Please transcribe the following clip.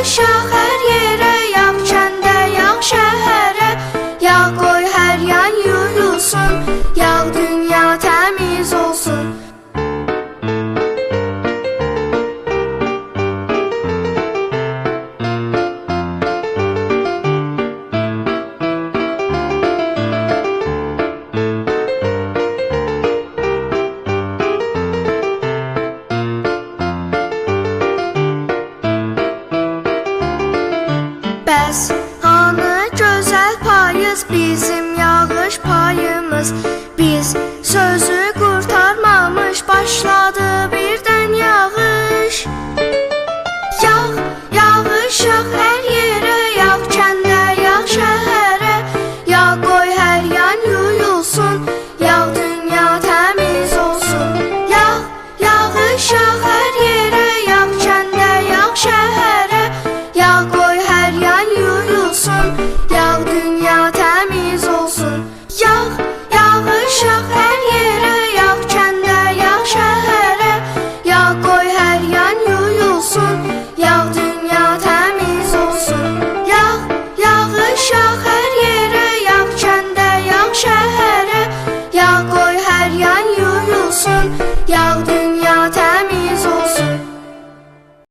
yağış hər yerə, yağ kəndə, yağ şəhərə, yağ qoy hər yan yuyulsun, yağ dünya təmiz olsun. Bəs hanı gözəl payız, bizim yağış payımız. Biz sözü qurtarmamış, başladı birdən yağış. Yağ, yağış yağ hər yerə, yağ kəndə, yağ şəhərə, yağ qoy hər yan yuyulsun, yağ dünya təmiz olsun. Yağ, yağış yağ hər yerə, yağ kəndə, yağ şəhərə, yağ qoy hər yan yuyulsun, yağ dünya təmiz olsun. Yağ, yağış yağ hər yerə, yağ kəndə, yağ şəhərə, yağ qoy hər yan yuyulsun, yağ dünya təmiz olsun. Yağ, yağış yağ hər yerə, yağ kəndə, yağ şəhərə, yağ qoy hər yan yuyulsun, yağ dünya